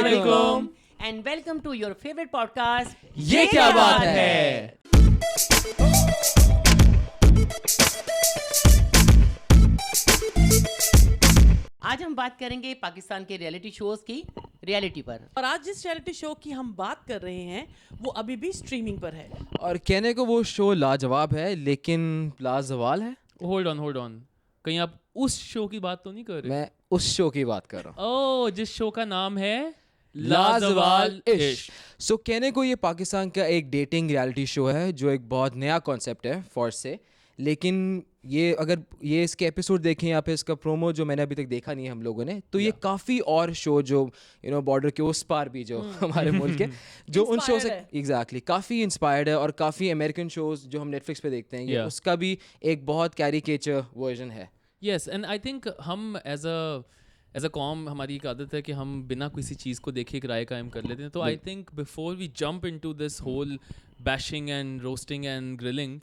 Assalamualaikum and welcome to your favorite podcast. یہ کیا بات ہے. آج ہم بات کریں گے پاکستان کے ریئلٹی شوز کی ریئلٹی پر. اور آج جس ریئلٹی شو کی ہم بات کر رہے ہیں وہ ابھی بھی اسٹریمنگ پر ہے. اور کہنے کو وہ شو لاجواب ہے لیکن لازوال ہے. ہولڈ آن کہیں آپ اس شو کی بات تو نہیں کر رہے؟ میں اس شو کی بات کر رہا ہوں. اوہ جس شو کا نام ہے لازوال عشق. سو کہنے کو یہ پاکستان کا ایک ڈیٹنگ ریالٹی شو ہے جو ایک بہت نیا کانسیپٹ ہے فور سے. لیکن یہ اگر یہ اس کے ایپیسوڈ دیکھیں یا پھر اس کا پرومو جو میں نے ابھی تک دیکھا نہیں ہے ہم لوگوں نے, تو یہ کافی اور شو جو بارڈر کے اس پار بھی جو ہمارے ملک کے جو ان شو سے ایگزیکٹلی کافی انسپائرڈ ہے. اور کافی امریکن شوز جو ہم نیٹ فلکس پہ دیکھتے ہیں اس کا بھی ایک بہت کیریکیچر ورژن ہے. یس اینڈ آئی تھنک ہم ایز اے قوم ہماری ایک عادت ہے کہ ہم بنا کسی چیز کو دیکھے ایک رائے قائم کر لیتے ہیں. تو I think before we jump into this whole bashing and roasting and grilling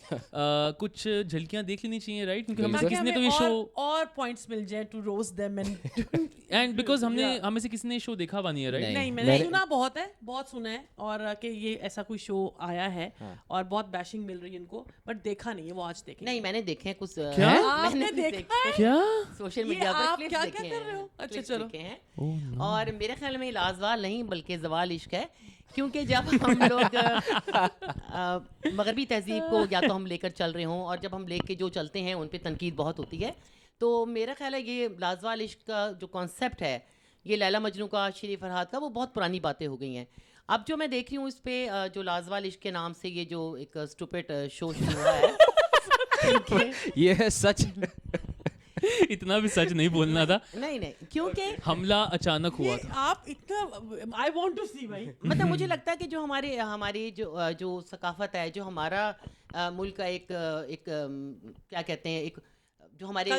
کچھ جھلکیاں دیکھ لینی چاہیے, رائٹ؟ کیونکہ ہم کسی نے تو یہ شو اور پوائنٹس مل جائیں to roast them and because ہمیں سے کسی نے شو دیکھا ہوا نہیں ہے, رائٹ؟ نہیں میں نے سنا بہت سنا ہے اور کہ یہ ایسا کوئی شو آیا ہے اور بہت بیشنگ مل رہی ہے ان کو, بٹ دیکھا نہیں ہے وہ آج دیکھیں. نہیں میں نے دیکھے ہیں کچھ. آپ نے دیکھا ہے کیا سوشل میڈیا آپ پر کیا کر رہے ہو؟ اچھا چلو. اور میرے خیال میں لازوال نہیں بلکہ زوال عشق ہے, کیونکہ جب ہم لوگ مغربی تہذیب کو یا تو ہم لے کر چل رہے ہوں اور جب ہم لے کے جو چلتے ہیں ان پہ تنقید بہت ہوتی ہے. تو میرا خیال ہے یہ لازوال عشق کا جو کانسیپٹ ہے, یہ لیلا مجنوں کا, شری فرہاد کا, وہ بہت پرانی باتیں ہو گئی ہیں. اب جو میں دیکھ رہی ہوں اس پہ جو لازوال عشق کے نام سے یہ جو ایک اسٹوپڈ شو شروع ہوا ہے یہ ہے سچ. اتنا بھی سچ نہیں بولنا تھا. نہیں کیونکہ حملہ اچانک ہوا تھا. آپ اتنا آئی وانٹ ٹو سی بھائی, مطلب مجھے لگتا ہے کہ جو ہماری جو ثقافت ہے, جو ہمارا ملک کا ایک کیا کہتے ہیں, ایک جو ہمارے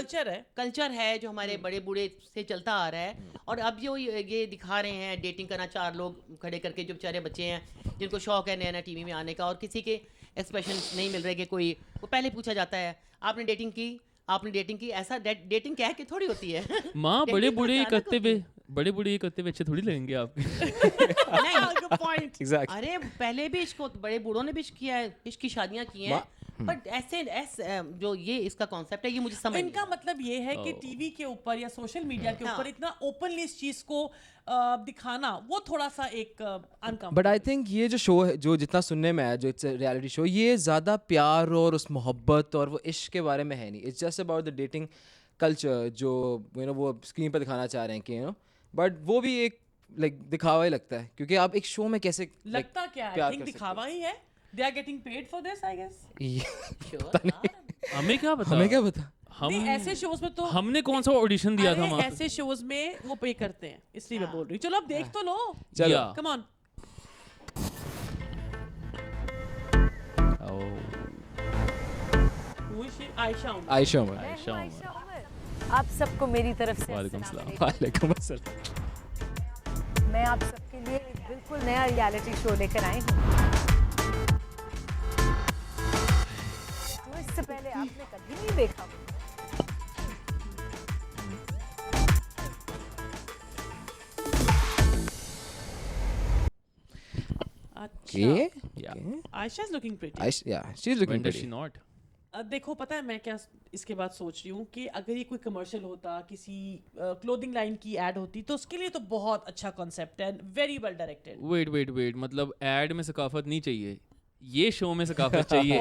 کلچر ہے, جو ہمارے بڑے بوڑھے سے چلتا آ رہا ہے, اور اب جو یہ دکھا رہے ہیں ڈیٹنگ کرنا, 4 لوگ کھڑے کر کے, جو بیچارے بچے ہیں جن کو شوق ہے نیا ٹی وی میں آنے کا, اور کسی کے ایکسپریشن نہیں مل رہے کہ کوئی, وہ پہلے پوچھا جاتا ہے آپ نے ڈیٹنگ کی, ایسا ڈیٹنگ کہہ کے تھوڑی ہوتی ہے. ماں بڑے بوڑھے کرتے ہوئے اچھے تھوڑی لگیں گے آپ کے. ارے پہلے بھی عشق, بڑے بوڑھوں نے بھی عشق کیا ہے, عشق کی شادیاں کی ہیں, بٹ ایسے جو یہ اس کا کانسیپٹ ہے یہ مجھے سمجھ. ان کا مطلب یہ ہے کہ ٹی وی کے اوپر یا سوشل میڈیا کے اوپر اتنا اوپنلی اس چیز کو دکھانا وہ تھوڑا سا ایک انکمفرٹیبل. بٹ آئی تھنک یہ جو شو ہے, جو جتنا سننے میں ہے, جو اٹس ریالٹی شو, یہ زیادہ پیار اور اس محبت اور وہ عشق کے بارے میں ہے نہیں. It's just about the dating culture جو وہ اسکرین پہ دکھانا چاہ رہے ہیں کہ بٹ وہ بھی ایک لائک دکھاوا ہی لگتا ہے, کیونکہ آپ ایک شو میں کیسے لگتا کیا ہے, دکھاوا ہی ہے. They are getting paid for this, I guess. ہمیں کیا پتا ایسے شوز میں تو ہم نے کون سا آڈیشن دیا تھا. ایسے شوز میں وہ پے کرتے ہیں, اس لیے میں بول رہی ہوں. چلو اب دیکھ تو لو. چلو کم آن. عائشہ آپ سب کو میری طرف سے وعلیکم السلام. وعلیکم السلام. میں آپ سب کے لیے ایک بالکل نیا ریالٹی شو لے کر آئی ہوں جو اس سے پہلے آپ نے کبھی نہیں دیکھا. Ayesha is looking pretty. Yeah, she's looking When does pretty. she not? دیکھو پتہ ہے میں کیا اس کے بعد سوچ رہی ہوں کہ اگر یہ کوئی کمرشل ہوتا, کسی کلودنگ لائن کی ایڈ ہوتی, تو اس کے لیے تو بہت اچھا کانسیپٹ ہے, ویری ویل ڈائریکٹڈ. ویٹ مطلب ایڈ میں ثقافت نہیں چاہیے, یہ شو میں ثقافت چاہیے.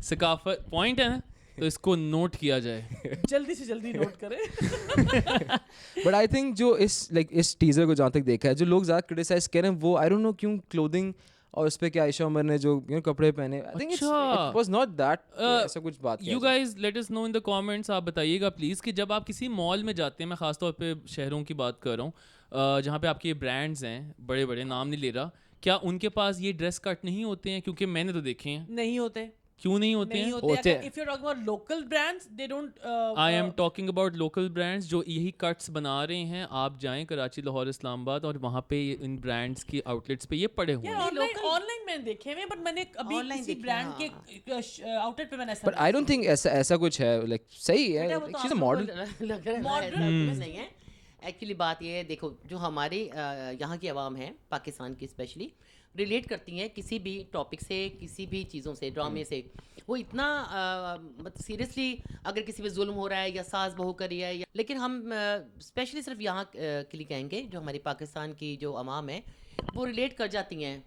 ثقافت پوائنٹ ہے نا, تو اس کو نوٹ کیا جائے, جلدی سے جلدی نوٹ کریں. بٹ آئی تھنک جو اس ٹیزر کو جہاں تک دیکھا ہے, جو لوگ زیادہ کرٹیسائز کر رہے ہیں, وہ آئی ڈونٹ نو کیوں کلودنگ اور اس پہ کیا عائشہ عمر نے جو کپڑے پہنے, I think it was not that ایسا کچھ بات. You guys let us know in the comments. آپ بتائیے گا پلیز کہ جب آپ کسی مال میں جاتے ہیں, میں خاص طور پہ شہروں کی بات کر رہا ہوں جہاں پہ آپ کے برانڈز ہیں بڑے بڑے, نام نہیں لے رہا, کیا ان کے پاس یہ ڈریس کٹ نہیں ہوتے ہیں؟ کیونکہ میں نے تو دیکھے ہیں. نہیں ہوتے. کیوں نہیں ہوتے ہیں؟ If you're talking about local brands, they don't. I am talking about local brands جو یہی کٹس بنا رہے ہیں. آپ جائیں کراچی, لاہور, اسلام آباد, اور وہاں پہ ان برانڈس کی آؤٹ لیٹس پہ یہ پڑے ہوئے ہیں. آن لائن میں نے دیکھے ہوئے, بٹ میں نے ابھی کسی برانڈ کے آؤٹ لیٹ پہ میں نے ایسا. بٹ آئی ڈونٹ تھنک ایسا کچھ ہے, لائک صحیح ہے, شی از اے ماڈل. نہیں ہے. ایکچولی بات یہ ہے, دیکھو جو ہمارے یہاں کی عوام ہیں پاکستان کی اسپیشلی ریلیٹ کرتی ہیں کسی بھی ٹاپک سے, کسی بھی چیزوں سے, ڈرامے سے. وہ اتنا سیریسلی اگر کسی پہ ظلم ہو رہا ہے یا ساس بہو کر رہی ہے, لیکن ہم اسپیشلی صرف یہاں کے لیے کہیں گے, جو ہماری پاکستان کی جو عوام ہے وہ ریلیٹ کر جاتی ہیں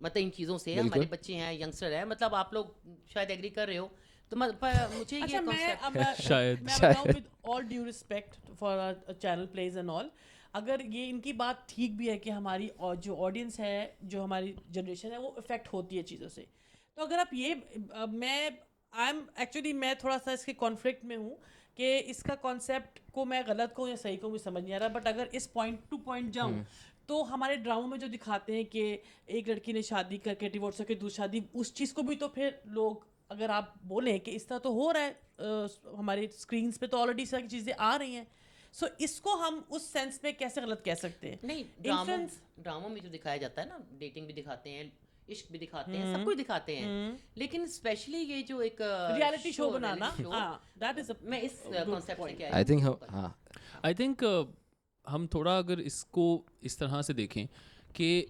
مطلب ان چیزوں سے. ہمارے بچے ہیں, ینگسٹر ہیں, مطلب آپ لوگ شاید ایگری کر رہے ہو, تو مجھے یہ شاید with all due respect for channel please and all, اگر یہ ان کی بات ٹھیک بھی ہے کہ ہماری جو آڈینس ہے, جو ہماری جنریشن ہے, وہ افیکٹ ہوتی ہے چیزوں سے, تو اگر آپ یہ میں تھوڑا سا اس کے کانفلکٹ میں ہوں کہ اس کا کانسیپٹ کو میں غلط کہوں یا صحیح کہوں, مجھے سمجھ نہیں آ رہا. بٹ اگر اس پوائنٹ ٹو پوائنٹ جاؤں تو ہمارے ڈراموں میں جو دکھاتے ہیں کہ ایک لڑکی نے شادی کر کے ڈیورس ہو کے دوسری شادی, اس چیز کو بھی تو پھر لوگ اگر آپ بولیں کہ اس طرح تو ہو رہا ہے ہمارے اسکرینس پہ, تو آلریڈی اس طرح کی چیزیں آ رہی ہیں, سو اس کو ہم اس سینس میں کیسے غلط کہہ سکتے ہیں؟ نہیں, ڈراموں میں جو دکھایا جاتا ہے نا, ڈیٹنگ بھی دکھاتے ہیں, عشق بھی دکھاتے ہیں, سب کچھ دکھاتے ہیں, لیکن اسپیشلی یہ جو ایک ریالٹی شو بنانا, میں اس کانسیپٹ سے کیا آئی تھنک ہم تھوڑا اگر اس کو اس طرح سے دیکھیں کہ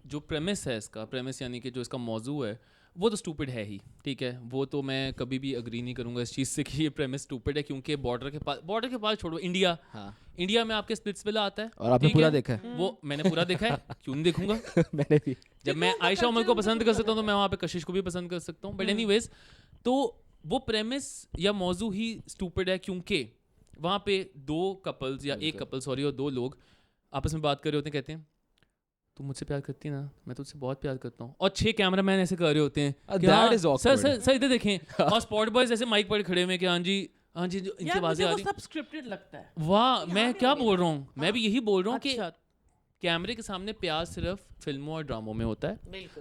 جو پریمس ہے اس کا, پریمس یعنی کہ جو اس کا موضوع ہے وہ تو اسٹوپڈ ہے ہی, ٹھیک ہے, وہ تو میں کبھی بھی اگری نہیں کروں گا اس چیز سے کہ یہ پریمس اسٹوپڈ ہے, کیونکہ بارڈر کے پاس چھوڑو, انڈیا میں آپ کے اسپلٹس ولا آتا ہے, اور آپ نے پورا دیکھا ہے, وہ میں نے پورا دیکھا ہے, کیوں نہیں دیکھوں گا, میں نے بھی. جب میں عائشہ عمر کو پسند کر سکتا ہوں تو میں وہاں پہ کشش کو بھی پسند کر سکتا ہوں. بٹ اینی ویز, تو وہ پریمس یا موضوع ہی اسٹوپڈ ہے, کیونکہ وہاں پہ دو کپلز یا ایک کپل اور دو لوگ آپس میں بات کر رہے ہوتے ہیں, کہتے ہیں تو مجھ سے پیار کرتی ہے نا, میں تو اس سے بہت پیار کرتا ہوں, اور 6 کیمرہ مین ایسے کر رہے ہوتے ہیں, سر ادھر دیکھیں, اور اسپاٹ بوائز ایسے مائک پر کھڑے ہوئے کہ ہاں جی جو ان کی بازیں آ رہی, سب اسکرپٹڈ لگتا ہے. واہ, میں کیا بول رہا ہوں, میں بھی یہی بول رہا ہوں کہ کیمرے کے سامنے پیار صرف فلموں اور ڈراموں میں ہوتا ہے,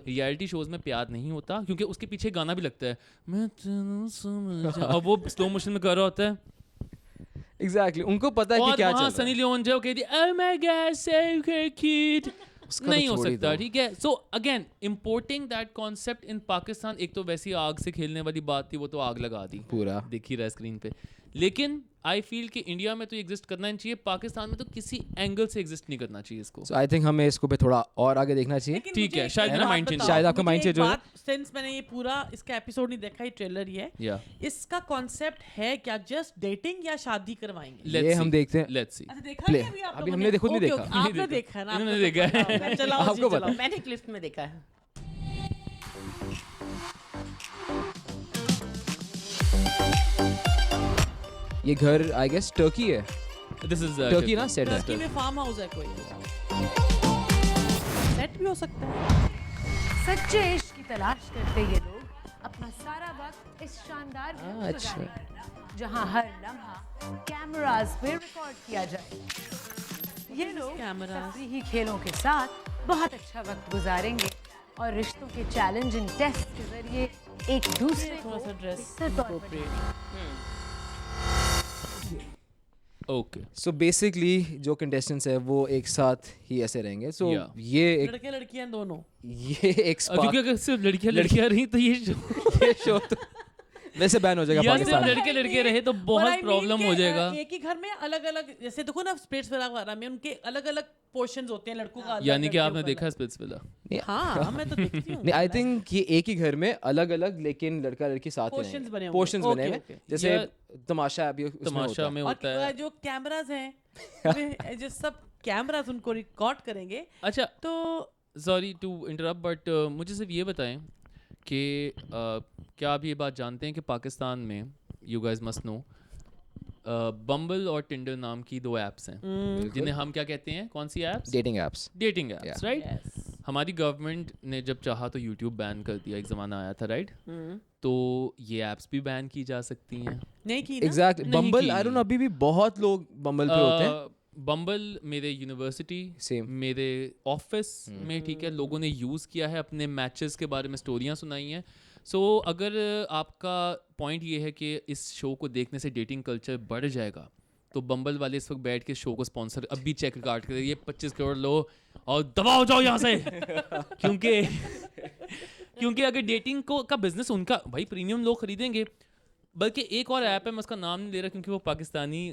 ریئلٹی شوز میں پیار نہیں ہوتا, کیونکہ اس کے پیچھے گانا بھی لگتا ہے, میں اور وہ سلو موشن میں کر رہا ہوتا ہے. ایگزیکٹلی, ان کو پتا ہے کہ کیا چل رہا ہے. سنی لیون جو کہتی ہے oh my god save her kid, نہیں ہو سکتا, ٹھیک ہے. So again importing that concept in Pakistan, ایک تو ویسی آگ سے کھیلنے والی بات تھی, وہ تو آگ لگا دی پورا, دیکھ ہی رہا اسکرین پہ. لیکن آئی فیل کہ انڈیا میں تو ایگزسٹ کرنا ہی چاہیے, پاکستان میں تو کسی اینگل سے ایگزسٹ نہیں کرنا چاہیے اس کو. سو آئی تھنک ہمیں اس کو پہ تھوڑا اور آگے دیکھنا چاہیے. ٹھیک ہے, شاید میرا مائنڈ چینج, شاید آپ کا مائنڈ چینج ہو جائے. سنس میں نے یہ پورا اس کا ایپیسوڈ نہیں دیکھا, یہ ٹریلر ہی ہے, اس کا کانسیپٹ ہے کیا جسٹ ڈیٹنگ یا شادی کروائیں گے؟ یہ ہم دیکھتے ہیں, لیٹس سی. ابھی ہم نے خود نہیں دیکھا, آپ نے دیکھا ہے نا, انہوں نے دیکھا ہے, آپ کو پتا, میں نے کلپ میں دیکھا ہے. یہ گھر آئی گیس ٹرکی ہے, دس از ٹرکی نا, سیٹ ہے, ٹرکی میں فارم ہاؤس ہے کوئی, سیٹ بھی ہو سکتا ہے. سچے عشق کی تلاش کرتے یہ لوگ اپنا سارا وقت اس شاندار گھر میں گزاریں گے جہاں ہر لمحہ کیمراز پہ ریکارڈ کیا جائے. یہ لوگ تفریحی کھیلوں کے ساتھ بہت اچھا وقت گزاریں گے اور رشتوں کے چیلنجنگ ٹیسٹ کے ذریعے ایک دوسرے کو بہتر طور پر اوکے. سو بیسکلی جو کنٹیسٹنٹس ہیں وہ ایک ساتھ ہی ایسے رہیں گے. سو یہ لڑکے لڑکیاں دونوں, یہ ایک کیونکہ اگر صرف لڑکیاں رہی تو یہ شو تو ویسے بین ہو جائے گا پاکستان میں. لڑکے رہے تو بہت پرابلم ہو جائے گا. ایک ہی گھر میں الگ الگ, جیسے دیکھو نا اسپلٹس وغیرہ میں ان کے الگ الگ پورشنز ہوتے ہیں لڑکوں کا, یعنی کہ آپ نے دیکھا اسپلٹس ولا؟ ہاں میں تو دیکھتی ہوں. نہیں, آئی تھنک یہ ایک ہی گھر میں الگ الگ لیکن لڑکا لڑکی ساتھ ہیں, پورشنز بنے ہوئے, جیسے تماشا تماشا میں ہوتا ہے. اور جو کیمراز ہیں جو سب کیمراز ان کو ریکارڈ کریں گے. اچھا, تو سوری ٹو انٹرپٹ, بٹ مجھے صرف یہ بتائیں کہ کیا آپ یہ بات جانتے ہیں کہ پاکستان میں, you guys must know, Bumble اور ٹنڈر نام کی 2 ایپس ہیں جنہیں ہم کیا کہتے ہیں, کون سی apps? Dating apps. Dating apps, right. ہماری گورنمنٹ نے جب چاہا تو یوٹیوب بین کر دیا, ایک زمانہ آیا تھا, رائٹ. تو یہ ایپس بھی بین کی جا سکتی ہیں. نہیں کی, exactly. Bumble I don't know, ابھی بھی بہت لوگ بمبل پہ ہوتے ہیں. بمبل میرے یونیورسٹی, میرے آفس میں, ٹھیک ہے, لوگوں نے یوز کیا ہے, اپنے میچز کے بارے میں اسٹوریاں سنائی ہیں. سو اگر آپ کا پوائنٹ یہ ہے کہ اس شو کو دیکھنے سے ڈیٹنگ کلچر بڑھ جائے گا, تو بمبل والے اس وقت بیٹھ کے شو کو اسپانسر اب بھی چیک کاٹ کر یہ 25 کروڑ لو اور دبا ہو جاؤ یہاں سے. کیونکہ اگر ڈیٹنگ کا بزنس ان کا, بھائی پریمیم لوگ خریدیں گے. بلکہ ایک اور ایپ ہے, میں اس کا نام نہیں لے رہا کیونکہ وہ Pakistani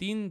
3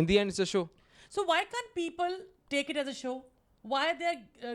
In the end, it's a show. So why can't people take it as a show? Why they are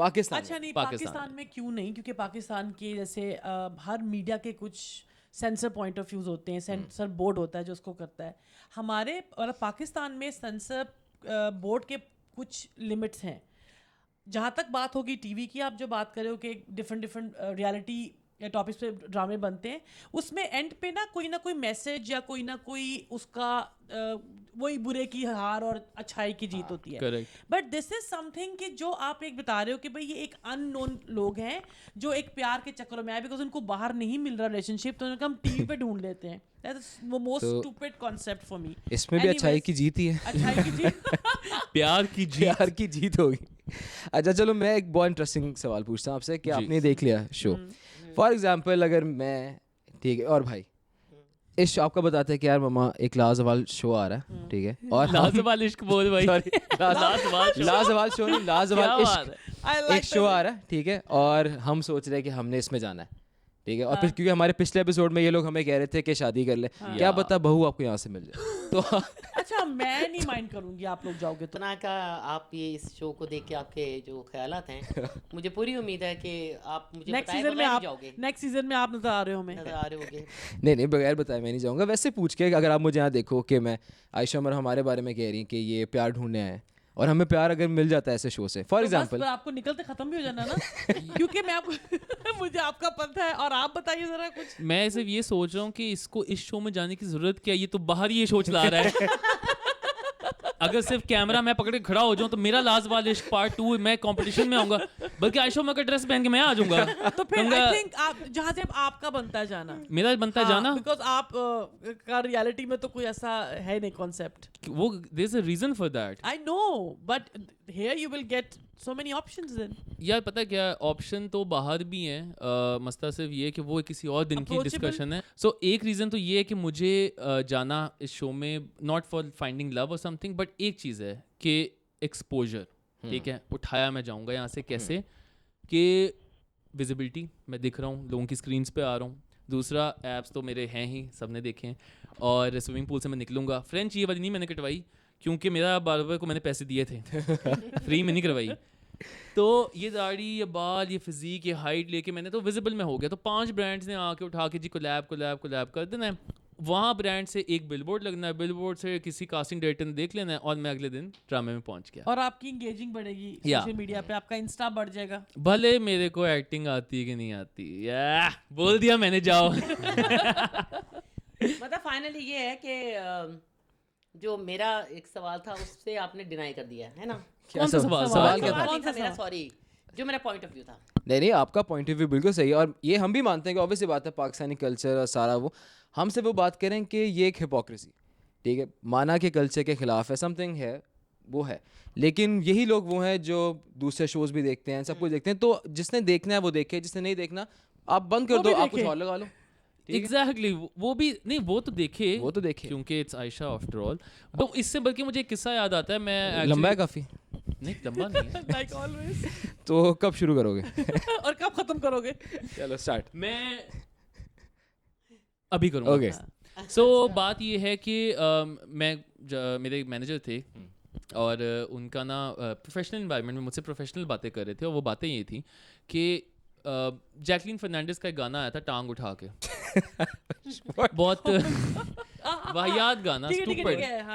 Pakistan اچھا نہیں پاکستان میں کیوں نہیں, کیونکہ پاکستان کے جیسے ہر میڈیا کے کچھ سینسر پوائنٹ آف ویوز ہوتے ہیں, سینسر بورڈ ہوتا ہے جو اس کو کرتا ہے. ہمارے مطلب پاکستان میں سینسر بورڈ کے کچھ لمٹس ہیں. جہاں تک بات ہوگی ٹی وی کی, آپ جو بات کر رہے ہو کہ ڈفرینٹ ریالٹی ٹاپکس پہ ڈرامے بنتے ہیں, اس میں اینڈ پہ نہ کوئی میسج یا کوئی نہ کوئی اس کا وہی برے کی ہار اور اچھائی کی جیت ہوتی ہے. But this is some thing کہ جو آپ ایک بتا رہے ہو کہ بھائی یہ ایک ان نون لوگ ہیں جو ایک پیار کے چکروں میں آئے, بیکاز ان کو باہر نہیں مل رہا ریلیشن شپ, تو ہم ٹی وی پہ ڈھونڈ لیتے ہیں. وہ most stupid concept for me. اس میں بھی اچھائی کی جیت ہی ہے, اچھائی کی جیت, پیار کی جیت ہوگی. اچھا چلو میں ایک بہت انٹرسٹنگ سوال پوچھتا ہوں آپ سے کہ آپ نے دیکھ لیا شو, فار ایگزامپل اگر میں ٹھیک ہے اور بھائی اس آپ کا بتاتے ہیں کہ یار ماما ایک لازوال شو آ رہا ہے, ٹھیک ہے, اور لازوال عشق بول بھائی, لازوال شو نہیں, لازوال عشق ایک شو آ رہا ہے, ٹھیک ہے, اور ہم سوچ رہے ہیں کہ ہم نے اس میں جانا ہے, ٹھیک ہے, اور پھر کیونکہ ہمارے پچھلے ایپیسوڈ میں یہ لوگ ہمیں کہہ رہے تھے کہ شادی کر لیں, کیا پتا بہو آپ کو یہاں سے مل جائے. تو اچھا میں نہیں مائنڈ کروں گی آپ لوگ جاؤ گے تو. اتنا کا آپ یہ اس شو کو دیکھ کے آپ کے جو خیالات ہیں, مجھے پوری امید ہے کہ آپ مجھے بتائے بغیر نہیں جاؤ گے. نیکسٹ سیزن میں آپ نظر آ رہے ہو, میں نظر آ رہے ہوگے. نہیں بغیر بتائے میں نہیں جاؤں گا. ویسے پوچھ کے اگر آپ مجھے یہاں دیکھو کہ میں عائشہ عمر ہمارے بارے میں کہہ رہی ہیں کہ یہ پیار ڈھونڈنے آئے, اور ہمیں پیار اگر مل جاتا ہے ایسے شو سے, فار ایگزامپل آپ کو نکلتے ختم بھی ہو جانا نا, کیونکہ میں مجھے آپ کا پتہ ہے. اور آپ بتائیے ذرا کچھ. میں صرف یہ سوچ رہا ہوں کہ اس کو اس شو میں جانے کی ضرورت کیا, یہ تو باہر یہ شو چلا رہا ہے. اگر صرف کیمرہ میں پکڑ کے کھڑا ہو جاؤں تو میرا لازوال عشق پارٹ 2 میں کمپٹیشن میں آؤں گا, بلکہ عائشہ میں کا ڈریس پہن کے میں آ جاؤں گا. تو پھر آئی تھنک آپ جہاں سے آپ کا بنتا ہے جانا, میرا بنتا ہے جانا, بیکاز آپ کا ریالٹی میں تو کوئی ایسا ہے نہیں کانسیپٹ. وہ there is a reason for that. I know, but here you will get so many options. یار پتہ کیا آپشن تو باہر بھی ہیں, مسئلہ صرف یہ کہ وہ کسی اور دن کی ڈسکشن ہے. سو ایک ریزن تو یہ ہے کہ مجھے جانا اس شو میں ناٹ فار فائنڈنگ لو اور سم تھنگ, بٹ ایک چیز ہے کہ ایکسپوجر, ٹھیک ہے, اٹھایا میں جاؤں گا یہاں سے کیسے کہ ویزیبلٹی, میں دکھ رہا ہوں, لوگوں کی اسکرینس پہ آ رہا ہوں. دوسرا ایپس تو میرے ہیں ہی, سب نے دیکھے ہیں, اور سوئمنگ پول سے میں نکلوں گا. فرینچ یہ والی نہیں میں نے کٹوائی کیونکہ میرا باربر کو میں نے پیسے دیے تھے, فری میں نہیں کروائی. تو یہ داڑھی, یہ بال, یہ فزیک, یہ ہائٹ لے کے میں نے تو ویزیبل میں ہو گیا. تو 5 برانڈس نے آ کے اٹھا کے جی کولیب کر دینا ہے. وہاں برانڈ سے ایک بل بورڈ لگنا ہے, بل بورڈ سے کسی کاسٹنگ ڈائریکٹر نے دیکھ لینا ہے, اور میں اگلے دن ڈرامے میں پہنچ گیا. اور آپ کی انگیجنگ بڑھے گی سوشل میڈیا پہ, آپ کا انسٹا بڑھ جائے گا. بھلے میرے کو ایکٹنگ آتی ہے کہ نہیں آتی, بول دیا میں نے جاؤ. مطلب فائنلی یہ ہے کہ جو میرا ایک سوال تھا اس سے آپ نے ڈینائی کر دیا ہے نا. کیا سوال کیا تھا؟ میرا سوری, جو میرا پوائنٹ آف ویو تھا. نہیں آپ کا پوائنٹ آف ویو بالکل صحیح ہے, اور یہ ہم بھی مانتے ہیں کہ آبویسلی بات ہے پاکستانی کلچر اور سارا وہ, ہم سے وہ بات کریں کہ یہ ایک ہپوکریسی, ٹھیک ہے, مانا کہ کلچر کے خلاف ہے, سم تھنگ ہے وہ ہے, لیکن یہی لوگ وہ ہیں جو دوسرے شوز بھی دیکھتے ہیں, سب کچھ دیکھتے ہیں. تو جس نے دیکھنا ہے وہ دیکھے, جس نے نہیں دیکھنا آپ بند کر دو, آپ کچھ اور لگا لو. ایگزیکٹلی, وہ بھی نہیں, وہ تو دیکھے کیونکہ اٹس عائشہ آفٹر آل. تو اس سے بلکہ مجھے ایک قصہ یاد آتا ہے. میں لمبا ہے کافی, نہیں لمبا نہیں ہے, لائک آلویز. تو کب شروع کرو گے اور کب ختم کرو گے؟ چلو اسٹارٹ. میں ابھی کروں گا. سو بات یہ ہے کہ میں میرے مینیجر تھے, اور ان کا نا پروفیشنل انوائرمنٹ میں مجھ سے پروفیشنل باتیں کر رہے تھے, اور وہ باتیں یہ تھیں کہ جیکلین فرنانڈیز کا ایک گانا آیا تھا ٹانگ اٹھا کے, بہت واہیات گانا,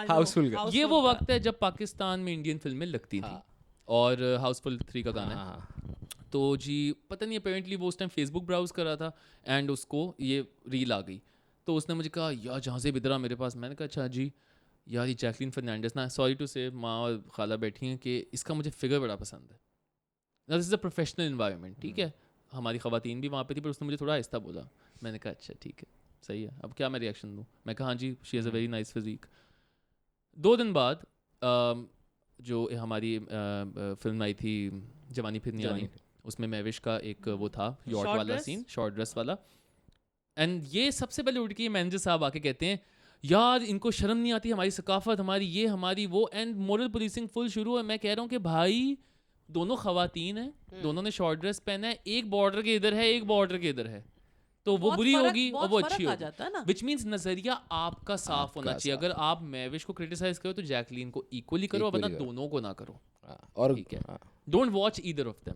ہاؤس فل کا. یہ وہ وقت ہے جب پاکستان میں انڈین فلمیں لگتی تھیں, اور ہاؤس فل 3 کا گانا ہے. تو جی پتہ نہیں اپیرنٹلی وہ اس ٹائم فیس بک براؤز کر رہا تھا, اینڈ اس کو یہ ریل آ گئی. تو اس نے مجھے کہا یار جہاں سے بدرا میرے پاس. میں نے کہا اچھا جی یار یہ جیکلین فرنانڈیز نا, سوری ٹو سے ماں اور خالہ بیٹھی ہیں, کہ اس کا مجھے فگر بڑا پسند ہے. دس از اے پروفیشنل انوائرمنٹ, ٹھیک ہے, ہماری خواتین بھی وہاں پہ تھی, پر اس نے مجھے تھوڑا آہستہ بولا. میں نے کہا اچھا ٹھیک ہے صحیح ہے, اب کیا میں ریئیکشن دوں. میں کہا ہاں جی she has a very nice physique. 2 دن بعد جو ہماری فلم آئی تھی جوانی پھر نہیں آنی, اس میں مہوش کا ایک وہ تھا یاٹ والا سین, شارٹ ڈریس والا. اینڈ یہ سب سے پہلے اٹھ کے مینیجر صاحب آ کے کہتے ہیں یار ان کو شرم نہیں آتی, ہماری ثقافت, ہماری یہ ہماری وہ, اینڈ مورل پولیسنگ فل شروع ہے. میں کہہ رہا ہوں کہ بھائی دونوں خواتین ہیں, دونوں نے شارٹ ڈریس پہنا ہے, ایک بارڈر کے ادھر ہے, ایک بارڈر کے ادھر ہے, تو وہ بری ہوگی اور وہ اچھی ہوگی, وچ مینس نظریہ آپ کا صاف ہونا چاہیے. اگر آپ مہوش کو کرٹیسائز کرو تو جیکلین کو ایکولی کرو, ورنہ دونوں کو نہ کرو. اور Don't watch either of them.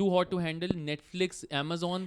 Too Hot to Handle, Netflix, Amazon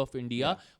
of India,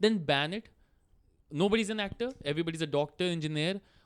Then ban it. Nobody's an actor, everybody's a doctor, engineer,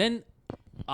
then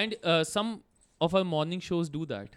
And some of our morning shows do that.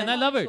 and I love it.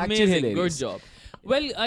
Amazing, good job. Well, I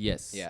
Yes.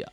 Yeah.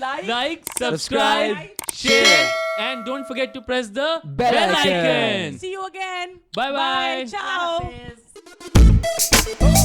Like, subscribe, share, and don't forget to press the Bell bell icon. icon. See you again. Bye bye. Ciao. Hafiz.